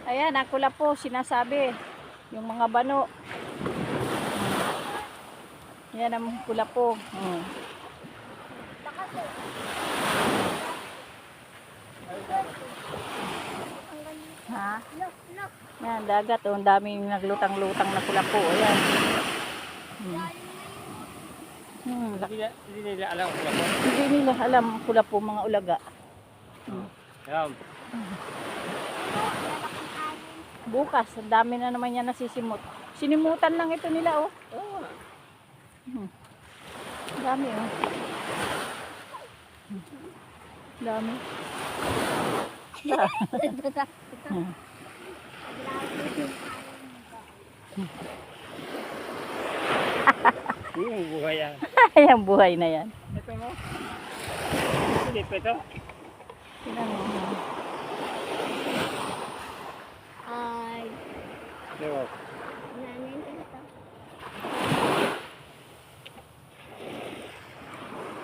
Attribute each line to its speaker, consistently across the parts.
Speaker 1: Ayan, ang kulapo, sinasabi. Yung mga bano. Yan ang kulapo. Ha? Yan, dagat. Ang daming naglutang-lutang na kulapo. Ayan.
Speaker 2: Hindi nila alam kung ako.
Speaker 1: Hindi nila alam kulapo, mga ulaga.
Speaker 2: Ayan.
Speaker 1: Bukas, ang dami na naman yan nasisimot. Sinimutan lang ito nila, oh. Dami, oh. Dami.
Speaker 2: Yung buhay yan.
Speaker 1: Ayan, buhay na yan.
Speaker 2: Ito mo. Hindi pa ito.
Speaker 1: Tingnan mo.
Speaker 3: Ay.
Speaker 2: Diba?
Speaker 3: Nanin ito.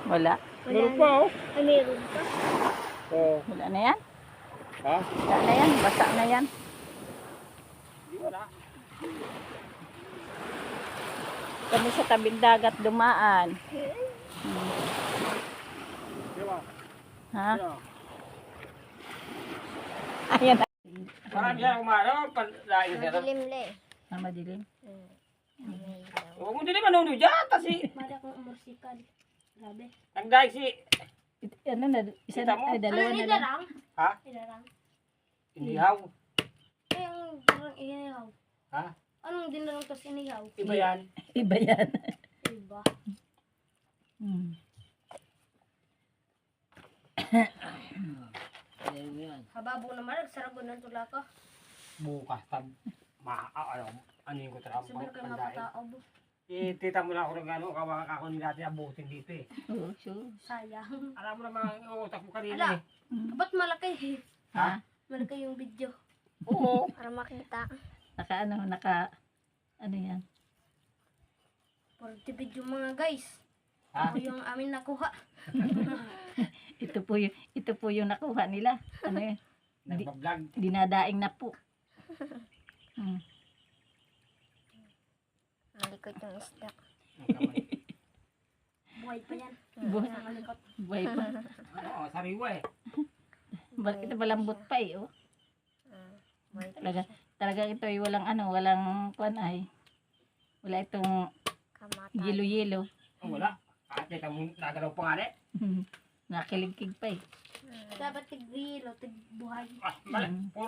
Speaker 1: Wala.
Speaker 2: Meron pa oh.
Speaker 3: Ay, meron pa.
Speaker 2: Oo.
Speaker 1: Wala na yan.
Speaker 2: Ha?
Speaker 1: Wala na yan. Basa na yan.
Speaker 2: Hindi wala.
Speaker 1: Kami sa tabing dagat dumaan.
Speaker 2: Diba?
Speaker 1: Ha?
Speaker 2: Diba?
Speaker 1: Ayan.
Speaker 2: Parang siya umano. Lain siya.
Speaker 3: Madilim le.
Speaker 1: Madilim.
Speaker 2: Huwag mo din naman dyan. Kasi
Speaker 3: Mada kong umusikal. Grabe.
Speaker 2: nagdaig si...
Speaker 1: Ano na? Isa
Speaker 2: Kita
Speaker 1: na.
Speaker 2: mo?
Speaker 1: Ay, dalawa
Speaker 3: Ano
Speaker 1: na lang.
Speaker 3: nilarang?
Speaker 2: Ha?
Speaker 3: Nilarang.
Speaker 2: Inihaw.
Speaker 3: Ay, ang darang inihaw.
Speaker 2: Ha?
Speaker 3: Anong dinarang tas inihaw?
Speaker 2: Iba yan.
Speaker 1: Iba yan.
Speaker 3: Iba. Hababo naman, nagsarago ng tula ko.
Speaker 2: Bukas. Ano yung kutra?
Speaker 3: Sabi kayo mapataob.
Speaker 2: Tita mo lang ako ng gano'n. Kawakan ako ni natin abutin dito eh.
Speaker 1: Oo, sure.
Speaker 3: Sayang.
Speaker 2: Alam mo naman ang utak mo kanina
Speaker 3: Ala.
Speaker 2: eh.
Speaker 3: Ba't malaki?
Speaker 2: Ha?
Speaker 3: Malaki yung video.
Speaker 2: Oo.
Speaker 3: Para makita.
Speaker 1: Ano yan?
Speaker 3: 40 video mga guys.
Speaker 2: Ha?
Speaker 3: Ako yung amin nakuha.
Speaker 1: Ito po yung nakuha nila. Ano yan?
Speaker 2: Nagbablog.
Speaker 1: Dinadaing na po.
Speaker 3: Malikot yung isda. Buhay pa yan.
Speaker 1: Buhay.
Speaker 3: Malikot.
Speaker 1: Buhay pa.
Speaker 2: Oo, sariwa eh.
Speaker 1: Ito malambot pa eh. Oh. Talaga ito ay walang kuwan ay. Wala itong
Speaker 3: Kamata.
Speaker 1: yelo-yelo.
Speaker 2: Oh, wala. Ate, kami nagalaw pa nga eh.
Speaker 1: Nakiligkig pa eh.
Speaker 3: Dapat tig-wheel o tig-buhay.
Speaker 2: Ah, mali. Puro